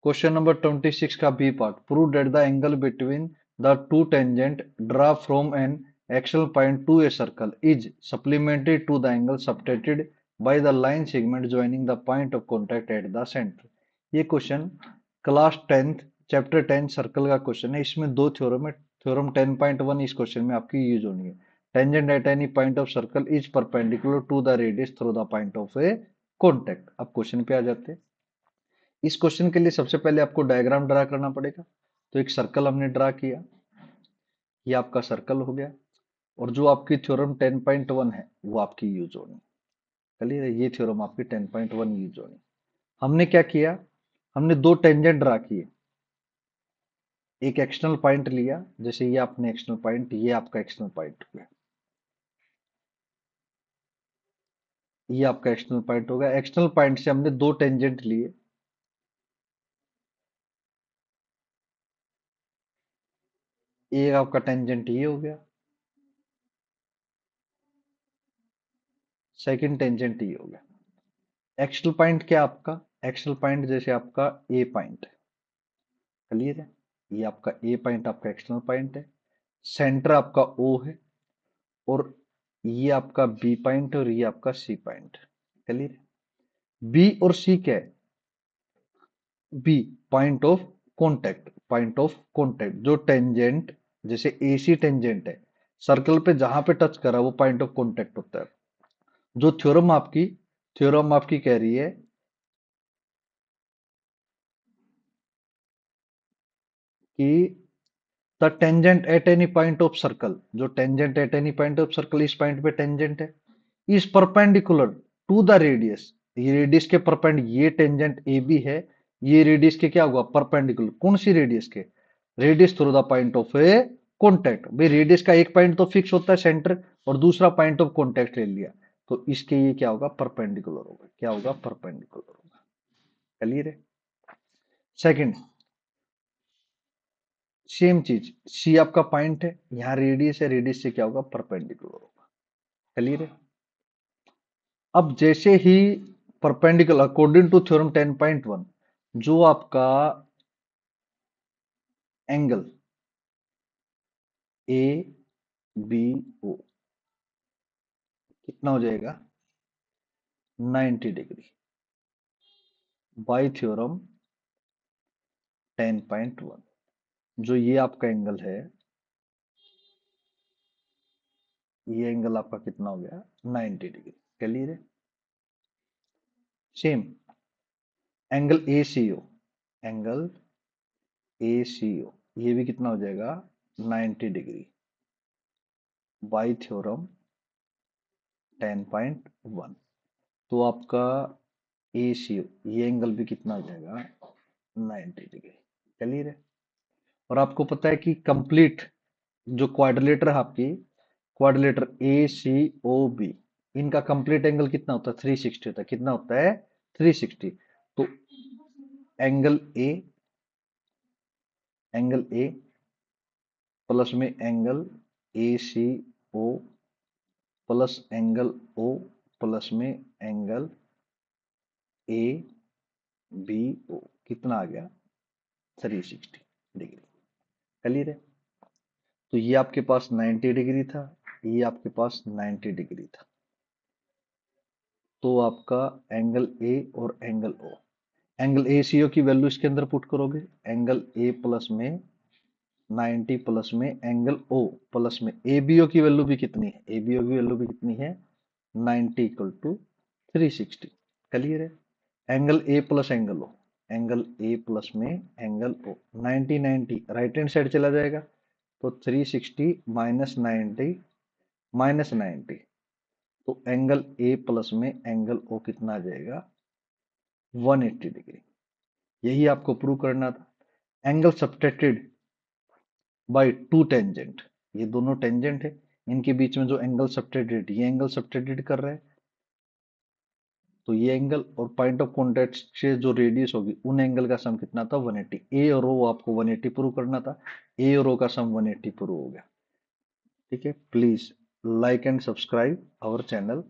Question number 26 का B part, prove that the angle between the two tangent draw from an external point to a circle is supplementary to the angle subtended by the line segment joining the point of contact at the centre. ये question class 10th chapter 10 circle का question है। इसमें दो theorem है। Theorem 10.1 इस question में आपकी use होनी है। Tangent at any point of circle is perpendicular to the radius through the point of a contact. अब क्वेश्चन पे आ जाते हैं। इस क्वेश्चन के लिए सबसे पहले आपको डायग्राम ड्रा करना पड़ेगा। तो एक सर्कल हमने ड्रा किया, ये आपका सर्कल हो गया। और जो आपकी थ्योरम 10.1 है वो आपकी यूज होनी। चलिए, ये थ्योरम आपकी 10.1 यूज होनी। हमने क्या किया, हमने दो टेंजेंट ड्रा किए। एक एक्सटर्नल पॉइंट लिया, जैसे ये आपने एक्सटर्नल पॉइंट, ये आपका एक्सटर्नल पॉइंट हो गया, ये आपका एक्सटर्नल पॉइंट हो गया। एक्सटर्नल पॉइंट से हमने दो टेंजेंट लिए। एक आपका टेंजेंट ये हो गया, सेकंड टेंजेंट ये हो गया। एक्सटर्नल पॉइंट क्या आपका, एक्सटर्नल पॉइंट जैसे आपका ए पॉइंट, क्लियर है। ये आपका ए पॉइंट आपका एक्सटर्नल पॉइंट है। सेंटर आपका ओ है। और ये आपका बी पॉइंट और ये आपका सी पॉइंट, क्लियर है। बी और सी क्या है, B point of contact, point of contact जो टेंजेंट, जैसे ए सी टेंजेंट है, सर्कल पे जहां पे टच करा वो पॉइंट ऑफ कॉन्टैक्ट होता है। जो थ्योरम आपकी कह रही है कि the tangent at any point of circle, जो tangent at any point of circle इस पॉइंट पे टेंजेंट है, is perpendicular to the radius. ये रेडियस के परपेंड, ये टेंजेंट ए बी है, ये रेडियस के क्या हुआ, परपेंडिकुलर। कौन सी रेडियस के, radius through the point of a contact. भाई रेडियस का एक पॉइंट तो फिक्स होता है सेंटर, और दूसरा पॉइंट ऑफ कॉन्टैक्ट ले लिया, तो इसके ये क्या होगा, परपेंडिकुलर होगा। क्या होगा, परपेंडिकुलर होगा। क्लियर है। सेकंड, सेम चीज, सी आपका पॉइंट है, यहाँ रेडियस है, रेडियस से क्या होगा, परपेंडिकुलर होगा। क्लियर है। अब जैसे ही परपेंडिकुलर, अकॉर्डिंग टू थ्योरम 10.1, जो आपका एंगल ए बी ओ कितना हो जाएगा, 90 डिग्री, बाय थ्योरम 10.1। जो ये आपका एंगल है, ये एंगल आपका कितना हो गया, 90 डिग्री। क्लियर है। Same angle A C O, angle A C O, ये भी कितना हो जाएगा, 90 डिग्री, बाय थ्योरम 10.1। तो आपका ए सी ओ, ये एंगल भी कितना हो जाएगा, 90 डिग्री। क्लियर है। और आपको पता है कि कंप्लीट जो क्वाड्रिलेटर है आपकी, क्वाड्रिलेटर ए सी ओ बी, इनका कंप्लीट एंगल कितना होता है, 360 होता है। कितना होता है, 360। तो angle A, angle A plus में angle A C O plus angle O plus में एंगल ए बी ओ, कितना आ गया, 360 डिग्री। क्लियर है। तो ये आपके पास 90 डिग्री था, ये आपके पास 90 डिग्री था। तो आपका एंगल ए और angle O, angle A C ओ की वैल्यू इसके अंदर पुट करोगे, एंगल ए प्लस में 90 प्लस में एंगल ओ प्लस में ए बी ओ की वैल्यू भी कितनी है, ए बी ओ की वैल्यू भी कितनी है, 90 इक्वल टू 360। क्लियर है। Angle A plus angle O, angle A plus में angle O, 90 90 right hand side चला जाएगा, तो 360 माइनस 90 माइनस 90, तो एंगल ए प्लस में एंगल ओ कितना आ जाएगा, 180 डिग्री। यही आपको प्रूव करना था। Angle subtended by two tangent, ये दोनों टेंजेंट है, इनके बीच में जो एंगल सबटेंडेड, ये एंगल सबटेंडेड कर रहा है, तो ये एंगल और पॉइंट ऑफ कॉन्टैक्ट से जो रेडियस होगी उन एंगल का सम कितना था, 180। ए और ओ आपको 180 प्रूव करना था, ए और ओ का सम 180 प्रूव हो गया। ठीक है। Please like and subscribe our channel.